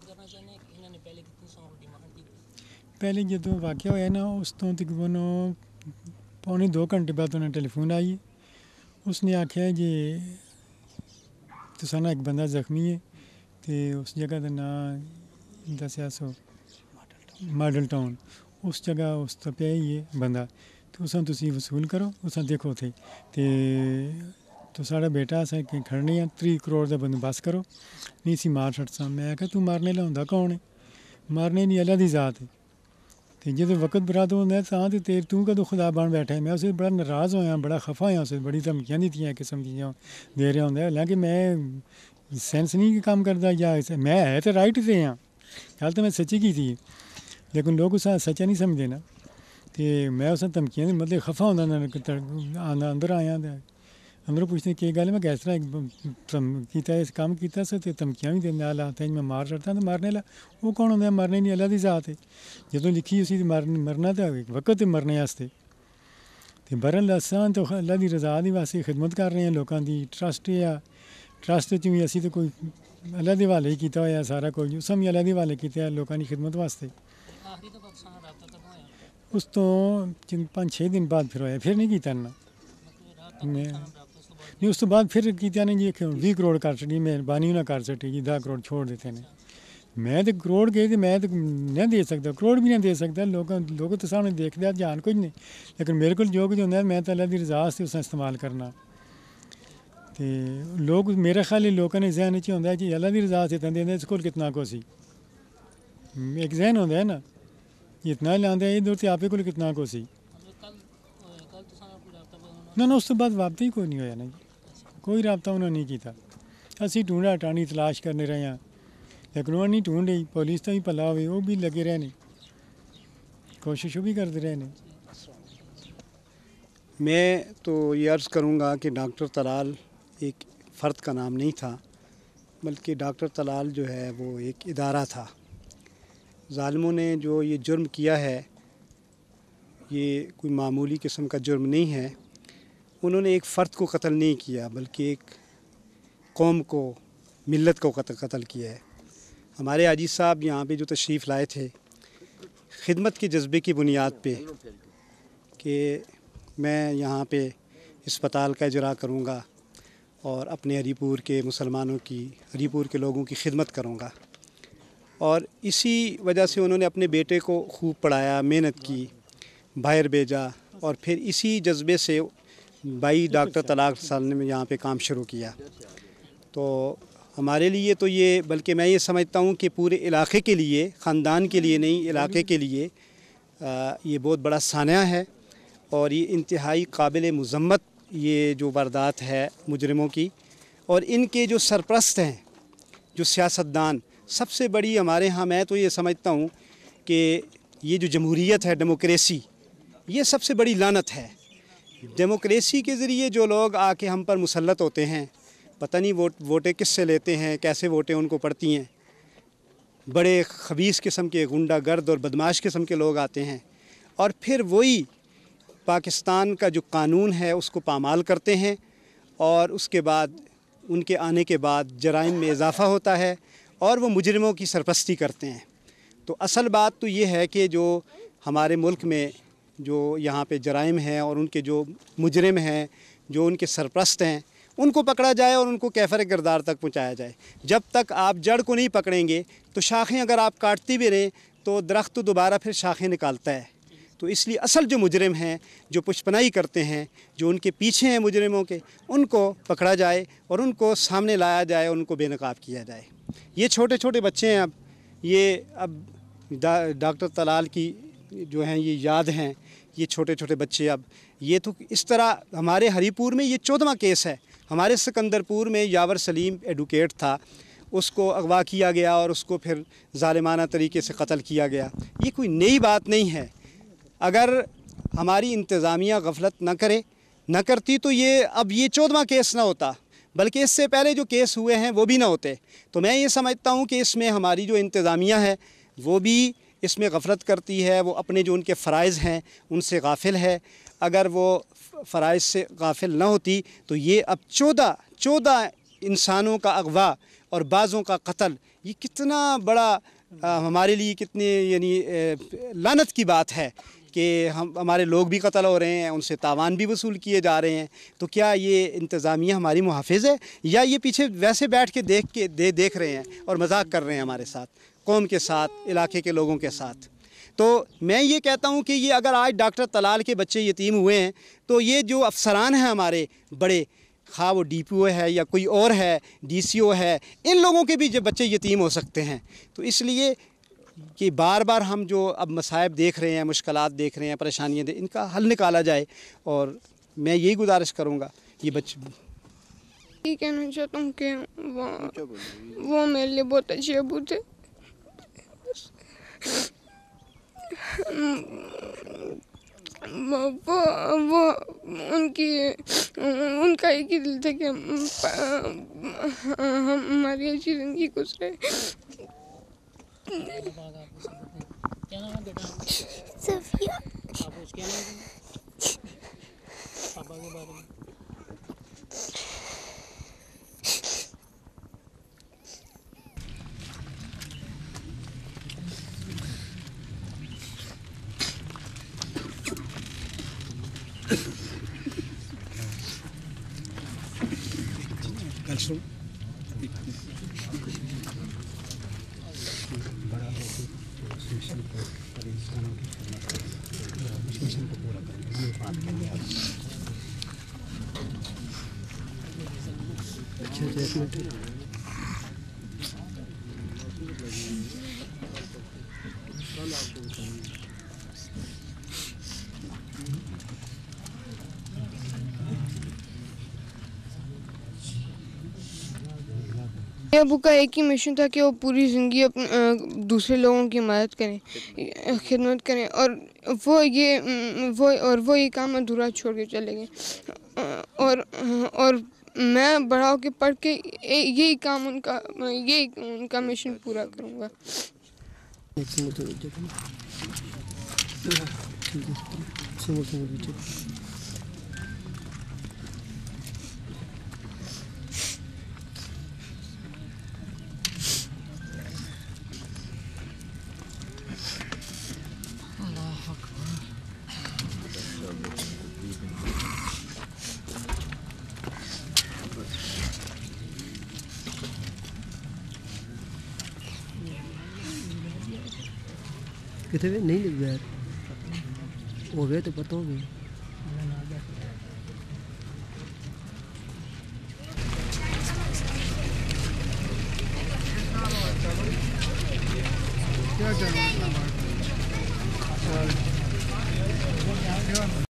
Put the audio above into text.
करना चाहते हैं कि इन्होंने पहले कितनी सौ की डिमांड की? पहले जो वाक़या होया ना उस तो तकरीबन पौने 2 घंटे बाद उन्हें टेलीफोन आई। उसने आख्या जी तुसा ना एक बंदा जख्मी है तो उस जगह का नाम दसिया सो मॉडल टाउन, उस जगह उस तो पे ही है बंदा, तो उस तुसी वसूल करो उस देखो थे तो साड़ा बेटा असें कि खड़ने 30 करोड़ का बंदोबस्त करो नहीं सी मार छड़सा। मैं आख्या तू मारने ला होंदा कौन है? मारने नहीं अल्लाह दी ज़ात है। तो जो वक्त बरात होंदा तां ते तेर तू कदों खुदा बन बैठा है। मैं उसे बड़ा नाराज़ होया, बड़ा खफा होया, उसे बड़ी धमकियां दित्तियां किस्म दियां दे रहा होंदा। हालांकि मैं सेंस नहीं काम करता या मैं है तो राइट से हाँ, गल तो मैं सच्ची की थी, लेकिन लोग उस सच्चा नहीं समझते ना। तो मैं उस धमकियां मतलब खफा होंदा अंदर आया तो अंदरों पूछते कि गल मैं किस तरह किया इस काम किया तो धमकियां भी देने वाला आता मैं मार छड़ता तो मारने ला वो कौन होंगे? मरने नहीं अल्लाह की ज़ात है। जो लिखी उसी मरना तो वक्त मरने वास्ते। तो बहरहाल असां तो अल्लाह की रज़ा की वास्ते खिदमत कर रहे हैं लोगों की। ट्रस्ट है, ट्रस्ट च भी असी तो कोई अल्लाह के हवाले ही किया होया सारा कुछ, उस भी अल्लाह के हवाले किया लोगों की खिदमत वास्ते। आखिरी तो पाकिस्तान का रब्ता कब होया? उस तो 5-6 दिन बाद फिर होया, फिर नहीं किया ना मैं नहीं। उस तो बाद फिर किया नहीं जी 20 करोड़ कर छड़ी, मेहरबानी ना कर सकी जी 10 करोड़ छोड़ देते हैं। मैं तो करोड़ गए तो मैं तो नहीं दे सकता, करोड़ भी नहीं दे सकता। लोग तो सामने देखते हैं जान कुछ नहीं, लेकिन मेरे को जो कुछ होंगे मैं तो अल्लाह की रज़ा से उस इस्तेमाल करना। तो लोग मेरा ख्याल लोगों ने जहन च होंदा कि अल्लाह की रज़ा से देंगे इस को कितना को सी एक जहन होंदा है ना, इतना लाते इधर तो आपे को कितना को सी ना ना। उस तो बाद वापस ही कोई नहीं होया ना जी, कोई रबता उन्होंने नहीं किया। असी ढूंढा टाणी तलाश करने रहे हैं, लेकिन वो नहीं ढूंढ रही। पुलिस तो ही भला हो वो भी लगे रहने, कोशिश भी करते रहने। मैं तो ये अर्ज़ करूँगा कि डॉक्टर तलाल एक फ़र्द का नाम नहीं था, बल्कि डॉक्टर तलाल जो है वो एक इदारा था। ज़ालिमों ने जो ये जुर्म किया है ये कोई मामूली किस्म का जुर्म नहीं है। उन्होंने एक फ़र्द को कत्ल नहीं किया बल्कि एक कौम को, मिल्लत को कत्ल किया है। हमारे हाजी साहब यहाँ पे जो तशरीफ़ लाए थे ख़िदमत के जज्बे की बुनियाद पे कि मैं यहाँ पे अस्पताल का इजरा करूँगा और अपने हरीपुर के मुसलमानों की, हरीपुर के लोगों की खिदमत करूँगा, और इसी वजह से उन्होंने अपने बेटे को खूब पढ़ाया, मेहनत की, बाहर भेजा, और फिर इसी जज्बे से भाई डॉक्टर तलाल साल ने यहाँ पे काम शुरू किया। तो हमारे लिए तो ये, बल्कि मैं ये समझता हूँ कि पूरे इलाक़े के लिए, ख़ानदान के लिए नहीं, इलाक़े के लिए ये बहुत बड़ा सानिया है और ये इंतहाई काबिल मज़म्मत ये जो वारदात है मुजरिमों की। और इनके जो सरपरस्त हैं, जो सियासतदान, सबसे बड़ी हमारे यहाँ, मैं तो ये समझता हूँ कि ये जो जमहूरियत है, डेमोक्रेसी, ये सबसे बड़ी लानत है। डेमोक्रेसी के ज़रिए जो लोग आके हम पर मुसल्लत होते हैं, पता नहीं वोटें किससे लेते हैं, कैसे वोटें उनको पड़ती हैं। बड़े खबीस किस्म के गुंडागर्द और बदमाश किस्म के लोग आते हैं और फिर वही पाकिस्तान का जो कानून है उसको पामाल करते हैं, और उसके बाद उनके आने के बाद जराइम में इजाफ़ा होता है और वो मुजरिमों की सरपरस्ती करते हैं। तो असल बात तो ये है कि जो हमारे मुल्क में जो यहाँ पे जराइम हैं और उनके जो मुजरिम हैं, जो उनके सरपरस्त हैं, उनको पकड़ा जाए और उनको कैफर किरदार तक पहुँचाया जाए। जब तक आप जड़ को नहीं पकड़ेंगे तो शाखें अगर आप काटती भी रहें तो दरख्त तो दोबारा फिर शाखें निकालता है। तो इसलिए असल जो मुजरिम हैं, जो पुष्पनाई करते हैं, जो उनके पीछे हैं मुजरिमों के, उनको पकड़ा जाए और उनको सामने लाया जाए, उनको बेनकाब किया जाए। ये छोटे छोटे बच्चे हैं, अब डॉक्टर तलाल की जो हैं ये याद हैं, ये छोटे छोटे बच्चे, अब ये तो इस तरह हमारे हरीपुर में ये 14वां केस है। हमारे सिकंदरपुर में यावर सलीम एडवोकेट था, उसको अगवा किया गया और उसको फिर ज़ालिमाना तरीके से कत्ल किया गया। ये कोई नई बात नहीं है। अगर हमारी इंतज़ामिया गफलत न करती तो ये अब ये 14वां केस ना होता, बल्कि इससे पहले जो केस हुए हैं वो भी ना होते। तो मैं ये समझता हूँ कि इसमें हमारी जो इंतज़ामिया है वो भी इसमें गफलत करती है, वो अपने जो उनके फ़राइज़ हैं उनसे गाफिल है। अगर वो फ़राइज़ से गाफिल ना होती तो ये अब 14 इंसानों का अगवा और बाज़ों का कत्ल ये कितना बड़ा हमारे लिए कितनी यानी लानत की बात है कि हमारे लोग भी कत्ल हो रहे हैं, उनसे तावान भी वसूल किए जा रहे हैं। तो क्या ये इंतज़ामिया हमारी मुहाफ़िज़ है या ये पीछे वैसे बैठ के देख रहे हैं और मजाक कर रहे हैं हमारे साथ, कौम के साथ, इलाके के लोगों के साथ। तो मैं ये कहता हूँ कि ये अगर आज डॉक्टर तलाल के बच्चे यतीम हुए हैं तो ये जो अफसरान हैं हमारे बड़े, खा वो DPO है या कोई और है, DCO है, इन लोगों के भी जब बच्चे यतीम हो सकते हैं। तो इसलिए कि बार बार हम जो अब मसाइब देख रहे हैं, मुश्किलात देख रहे हैं, परेशानियाँ इनका हल निकाला जाए। और मैं यही गुजारिश करूँगा ये बच्चे, ये कहना चाहता हूँ कि वो मेरे लिए बहुत अच्छे अबू थे। वो उनका एक ही दिल था कि हमारी अच्छी ज़िंदगी गुजरे। क्या नाम है बेटा? सफिया। आप उसके नाम है पापा के बारे में? अबू का एक ही मिशन था कि वो पूरी ज़िंदगी अपने दूसरे लोगों की मदद करें, खिदमत करें, और वो ये काम अधूरा छोड़ के चले गए। और मैं बड़ा होकर पढ़ के यही काम उनका मिशन पूरा करूँगा। कितने नहीं लग गया हो गए तो पता हो गया। क्या